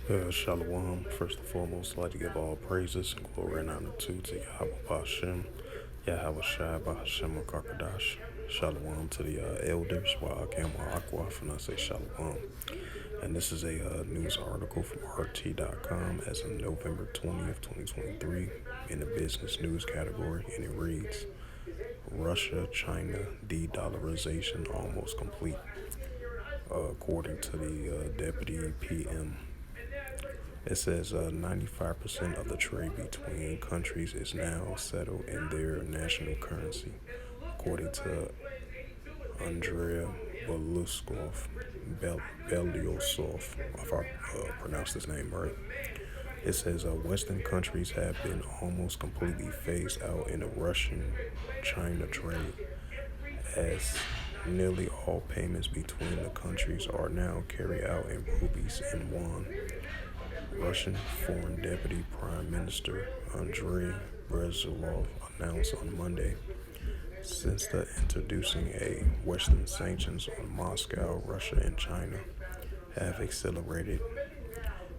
Shalom. First and foremost, I'd like to give all praises and glory and honor to Yahweh Bashem, Yahweh Shai Bahashem Karkadash. Shalom to the elders, Wa'akim Wa'akwaf, and I say Shalom. And this is a news article from RT.com as of November 20th, 2023, in the business news category, and it reads, Russia, China, de-dollarization almost complete, according to the Deputy PM. It says 95% of the trade between countries is now settled in their national currency, according to Andrea Belyosov, if I pronounced his name right. It says Western countries have been almost completely phased out in the Russian-China trade, as nearly all payments between the countries are now carried out in rupees and yuan. Russian Foreign Deputy Prime Minister Andrei Brezhnev announced on Monday, since the introducing a Western sanctions on Moscow, Russia, and China have accelerated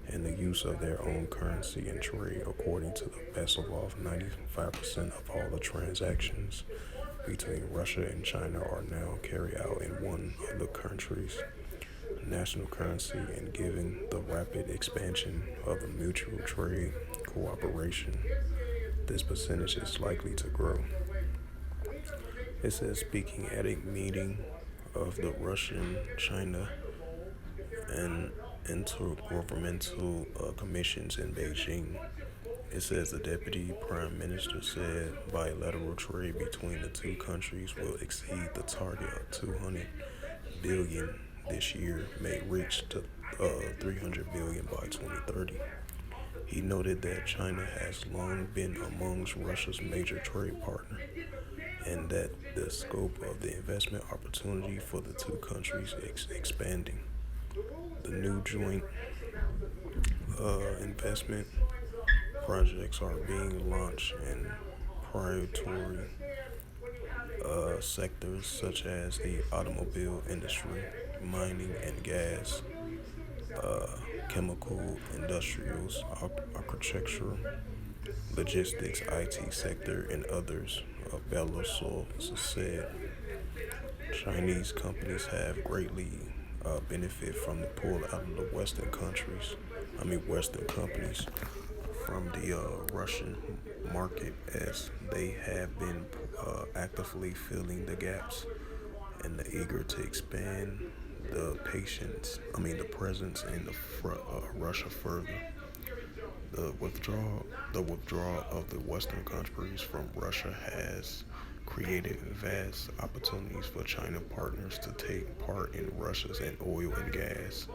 in the use of their own currency in trade. According to the Brezhnev, 95% of all the transactions between Russia and China are now carried out in one of the countries' national currency, and given the rapid expansion of the mutual trade cooperation, this percentage is likely to grow. It says, speaking at a meeting of the Russian, China, and intergovernmental commissions in Beijing. It says the deputy prime minister said bilateral trade between the two countries will exceed the target of 200 billion this year, may reach to 300 billion by 2030. He noted that China has long been amongst Russia's major trade partner, and that the scope of the investment opportunity for the two countries is expanding. The new joint investment projects are being launched in priority sectors such as the automobile industry, mining and gas, chemical, industrials, architecture, logistics, IT sector, and others. Belarus said Chinese companies have greatly benefit from the pull out of the Western companies from the Russian market, as they have been actively filling the gaps and eager to expand the presence in Russia further. The withdrawal of the Western countries from Russia has created vast opportunities for China partners to take part in Russia's and oil and gas,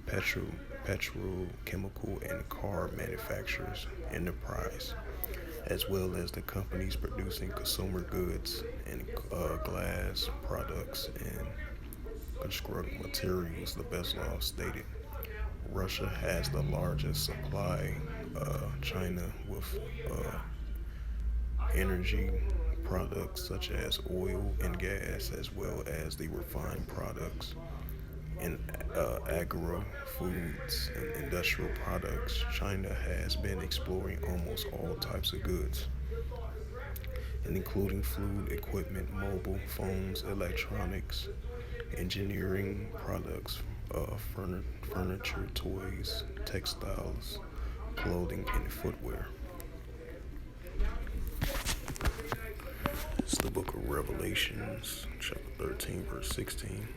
petrochemical, and car manufacturers enterprise, as well as the companies producing consumer goods and glass products and construction materials, the Bezlov stated. Russia has the largest supply, China with energy products such as oil and gas, as well as the refined products and agro foods and industrial products. China has been exploring almost all types of goods, and including food, equipment, mobile phones, electronics, engineering products, furniture, toys, textiles, clothing, and footwear. It's the book of Revelations, chapter 13, verse 16.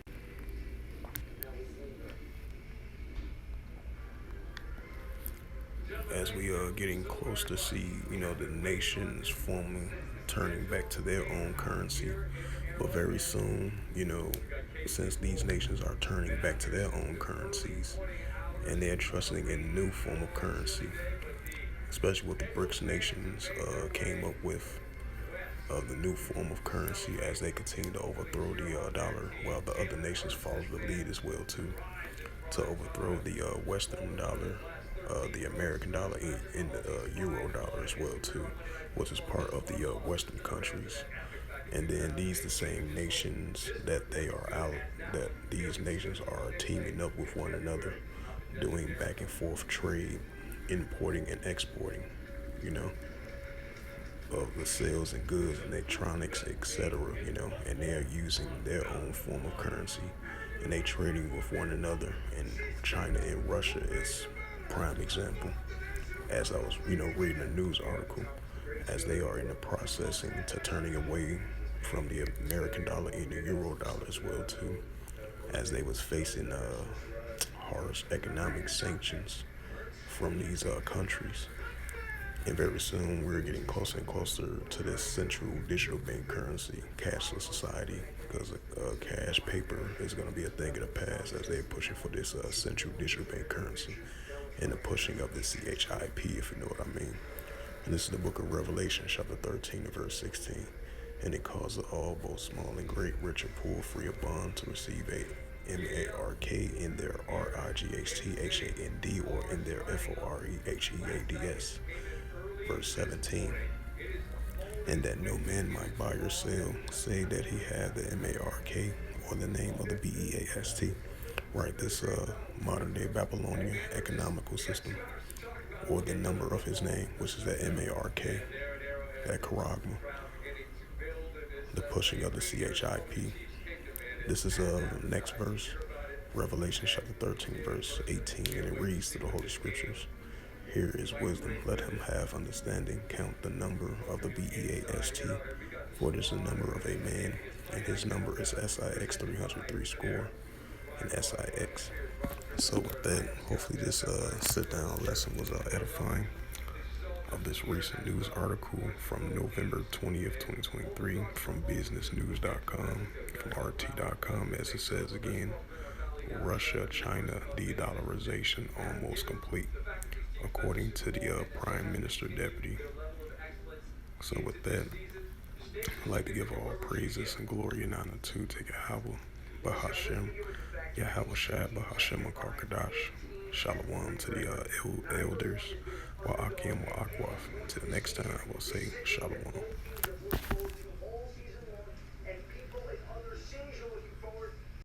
As we are getting close to see, the nations formally turning back to their own currency, but very soon, since these nations are turning back to their own currencies, and they're trusting in new form of currency, especially what the BRICS nations came up with, the new form of currency, as they continue to overthrow the dollar, while the other nations follow the lead as well too, to overthrow the Western dollar, the American dollar, and the Euro dollar as well too, which is part of the Western countries. And then the same nations that these nations are teaming up with one another doing back and forth trade, importing and exporting, you know, of the sales and goods, electronics, etc. And they're using their own form of currency, and they trading with one another. And China and Russia is prime example. As I was, reading a news article, as they are in the processing to turning away from the American dollar and the euro dollar as well too, as they was facing harsh economic sanctions from these countries. And very soon we're getting closer and closer to this central digital bank currency, cashless society, because cash paper is going to be a thing of the past as they're pushing for this central digital bank currency and the pushing of the CHIP, if you know what I mean. And this is the book of Revelation, chapter 13, and verse 16. And it calls all, both small and great, rich and poor, free of bond, to receive a MARK in their RIGHTHAND or in their FOREHEADS. Verse 17. And that no man might buy or sell, say that he had the MARK or the name of the BEAST. Right, this modern day Babylonian economical system, or the number of his name, which is that MARK, that charagma, the pushing of the CHIP. This is next verse, Revelation chapter 13, verse 18, and it reads through the Holy Scriptures. Here is wisdom, let him have understanding, count the number of the BEAST, for it is the number of a man, and his number is SIX 303 score, and SIX. So with that, hopefully this sit-down lesson was edifying of this recent news article from November 20th, 2023 from businessnews.com, from RT.com, as it says again, Russia, China, de-dollarization almost complete, according to the Prime Minister Deputy. So with that, I'd like to give all praises and glory and honor to Yahweh, Bahashem, Yahweh Shai, Bahashem Akarkadash. Shalom to the elders, Wa'akim, Wa'akwaf. Till next time, I will say Shalom.